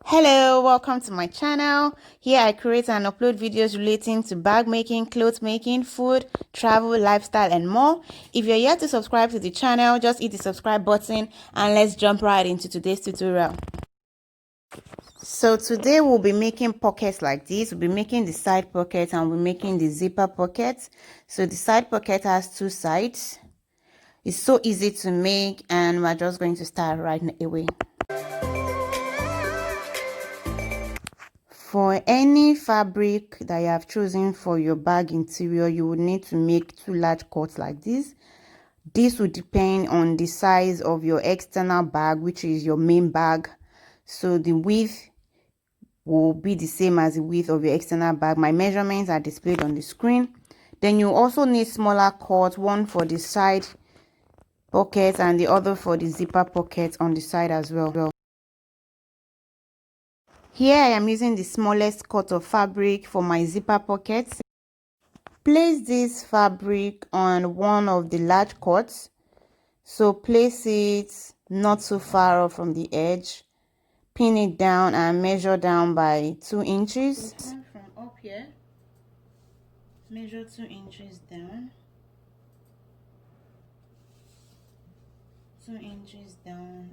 Hello, welcome to my channel. Here I create and upload videos relating to bag making, clothes making, food, travel, lifestyle and more. If you're yet to subscribe to the channel, just hit the subscribe button and let's jump right into today's tutorial. So today we'll be making pockets like this. We'll be making the side pocket and we're making the zipper pocket. So the side pocket has two sides. It's so easy to make and we're just going to start right away. For any fabric that you have chosen for your bag interior, you would need to make two large cuts like this. This will depend on the size of your external bag, which is your main bag. So the width will be the same as the width of your external bag. My measurements are displayed on the screen. Then you also need smaller cuts, one for the side pocket and the other for the zipper pocket on the side as well. Here I am using the smallest cut of fabric for my zipper pockets. Place this fabric on one of the large cuts. So place it not too far off from the edge. Pin it down and measure down by 2 inches. So from up here, measure 2 inches down. 2 inches down.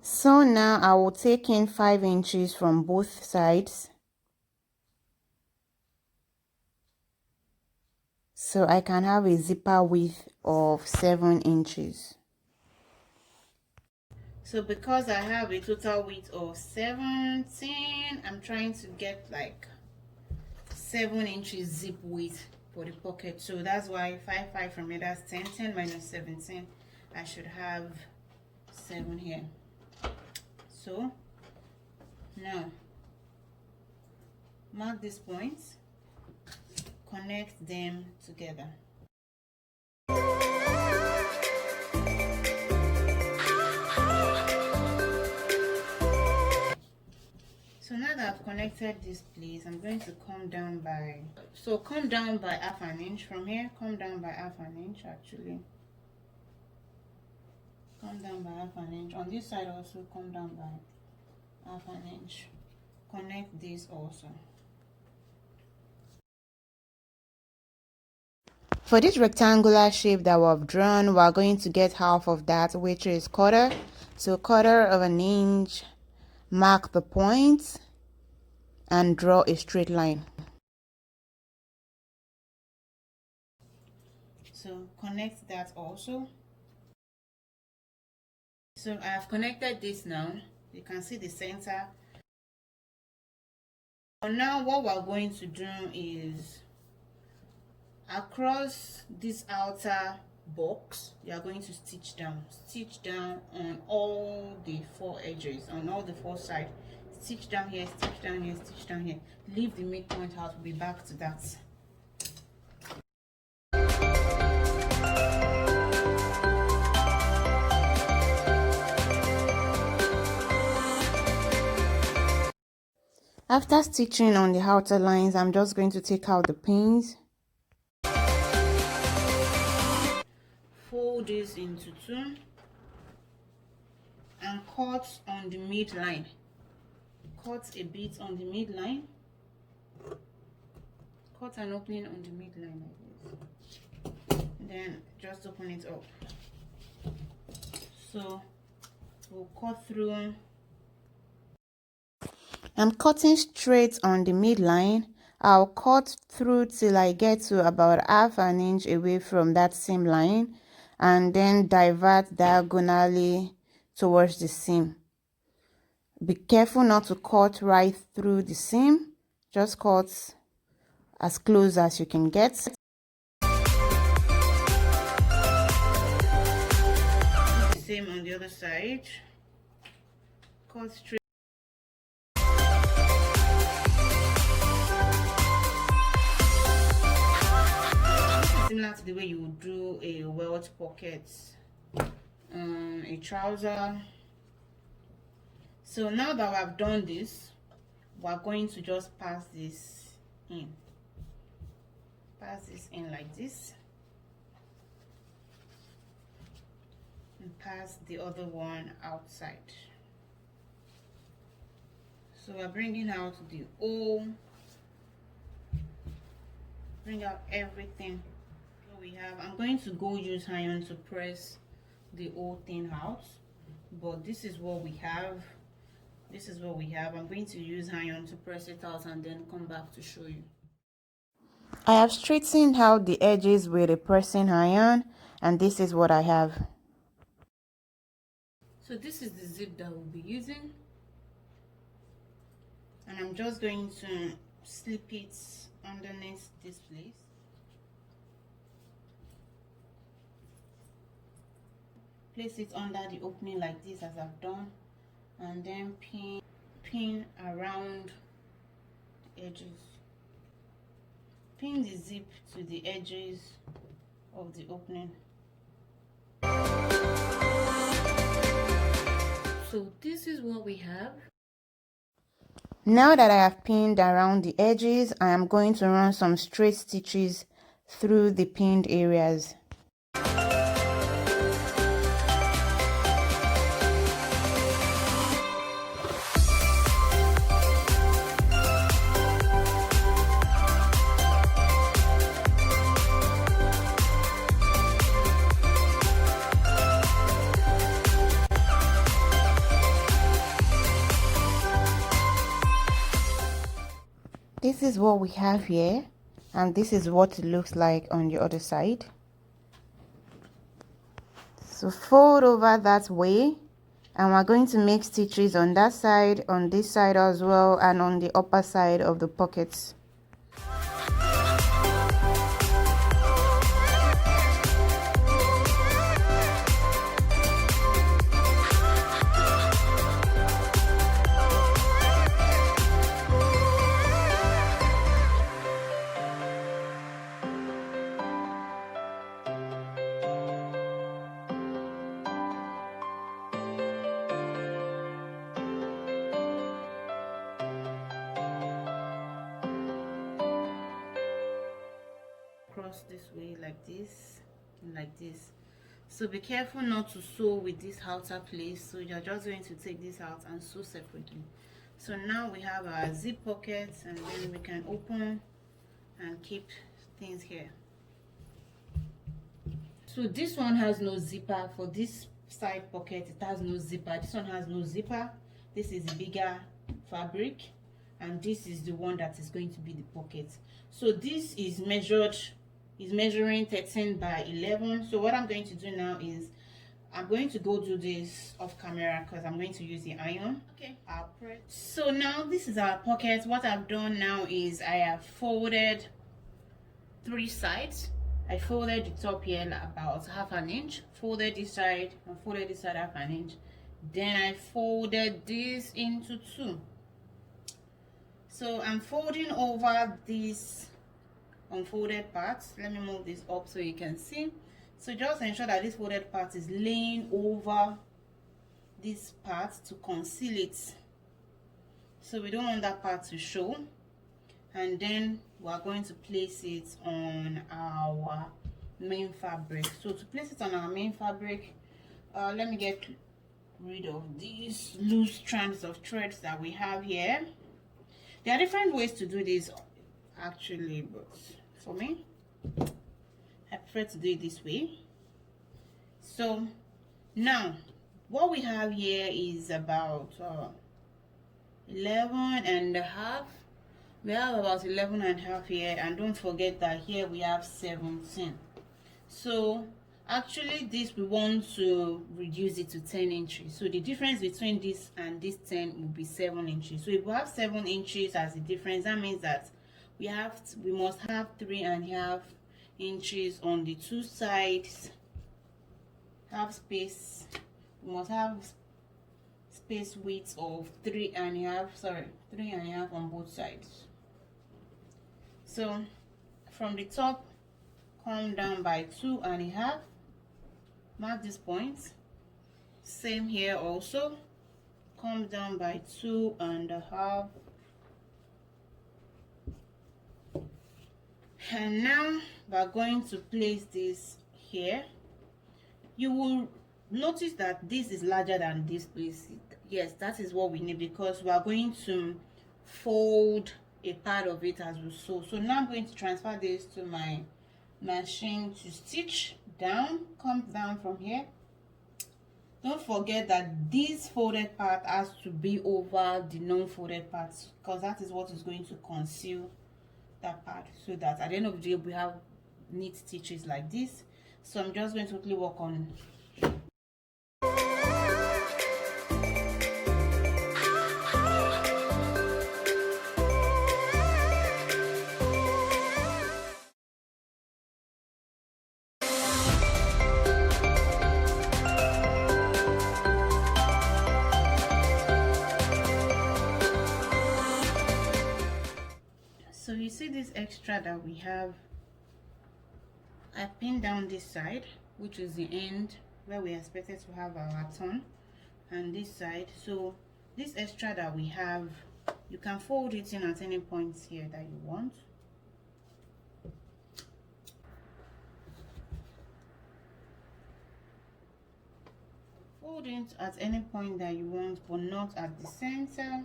So now I will take in 5 inches from both sides. So I can have a zipper width of 7 inches. So because I have a total width of 17, I'm trying to get like 7 inches zip width for the pocket. So that's why 5 from here, that's 10 minus 17. I should have 7 here. So now mark these points, connect them together. So now that I've connected this place, I'm going to come down by, come down by half an inch from here, come down by half an inch actually. Come down by half an inch. On this side also come down by half an inch. Connect this also. For this rectangular shape that we've drawn, we're going to get half of that, which is quarter. So quarter of an inch, mark the points and draw a straight line. So connect that also. So I have connected this now. You can see the center. So now what we're going to do is across this outer box, you are going to stitch down on all the 4 edges, on all the 4 sides. Stitch down here, stitch down here, stitch down here. Leave the midpoint out. We'll be back to that. After stitching on the outer lines, I'm just going to take out the pins. Fold this into 2 and cut on the midline. Cut a bit on the midline. Cut an opening on the midline like this. Then just open it up. So we'll cut through. I'm cutting straight on the midline. I'll cut through till I get to about half an inch away from that seam line and then divert diagonally towards the seam. Be careful not to cut right through the seam. Just cut as close as you can get. The same on the other side. Cut straight. Similar to the way you would do a welt pocket, a trouser. So now that I've done this, we're going to just pass this in. Pass this in like this. and pass the other one outside. So we're bringing out the whole, bring out everything we have. I'm going to go use iron to press the whole thing out, but this is what we have. This is what we have. I'm going to use iron to press it out and then come back to show you. I have straightened out the edges with a pressing iron, and this is what I have. So this is the zip that we'll be using, and I'm just going to slip it underneath this place. Place it under the opening like this, as I've done, and then pin around the edges. Pin the zip to the edges of the opening. So this is what we have. Now that I have pinned around the edges, I am going to run some straight stitches through the pinned areas. This is what we have here, and this is what it looks like on the other side. So fold over that way, and we're going to make stitches on that side, on this side as well, and on the upper side of the pockets. Cross this way like this and like this. So be careful not to sew with this outer place, so you're just going to take this out and sew separately. So now we have our zip pockets, and then we can open and keep things here. So this one has no zipper. For this side pocket, it has no zipper. This one has no zipper. This is bigger fabric, and this is the one that is going to be the pocket. So this is measuring 13 by 11. So what I'm going to do now is I'm going to go do this off camera because I'm going to use the iron. Okay, I'll press. So now this is our pocket. What I've done now is I have folded 3 sides. I folded the top here about half an inch, folded this side, and folded this side half an inch. Then I folded this into 2. So I'm folding over this unfolded parts. Let me move this up so you can see. So just ensure that this folded part is laying over this part to conceal it, so we don't want that part to show. And then we are going to place it on our main fabric. So to place it on our main fabric, let me get rid of these loose strands of threads that we have here. There are different ways to do this actually, but for me, I prefer to do it this way. So now what we have here is about 11 and a half. We have about 11 and a half here, and don't forget that here we have 17. So actually this we want to reduce it to 10 inches. So the difference between this and this 10 will be 7 inches. So if we have 7 inches as the difference, that means that we must have 3.5 inches on the 2 sides. Have space. We must have space width of 3.5 on both sides. So from the top, come down by 2.5. Mark this point. Same here also. Come down by 2.5. And now we're going to place this here. You will notice that this is larger than this place. Yes, that is what we need, because we are going to fold a part of it as we sew. So now I'm going to transfer this to my machine to stitch down. Come down from here. Don't forget that this folded part has to be over the non-folded parts, because that is what is going to conceal that part, so that at the end of the day we have neat stitches like this. So I'm just going to quickly work on so you see this extra that we have. I pinned down this side, which is the end where we expected to have our turn, and this side. So this extra that we have, you can fold it in at any point here that you want. Fold it at any point that you want, but not at the center.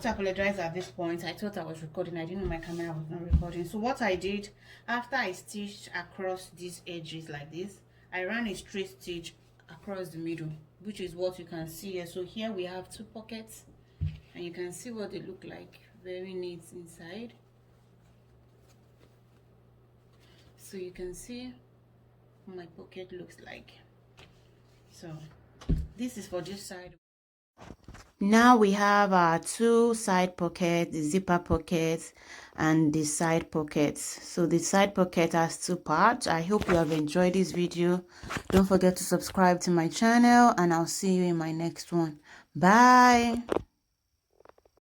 To apologize at this point. I thought I was recording. I didn't know my camera was not recording. So what I did, after I stitched across these edges like this, I ran a straight stitch across the middle, which is what you can see here. So here we have two pockets, and you can see what they look like. Very neat inside. So you can see what my pocket looks like. So this is for this side. Now we have our two side pockets, the zipper pockets and the side pockets. So the side pocket has two parts. I hope you have enjoyed this video. Don't forget to subscribe to my channel, and I'll see you in my next one. Bye.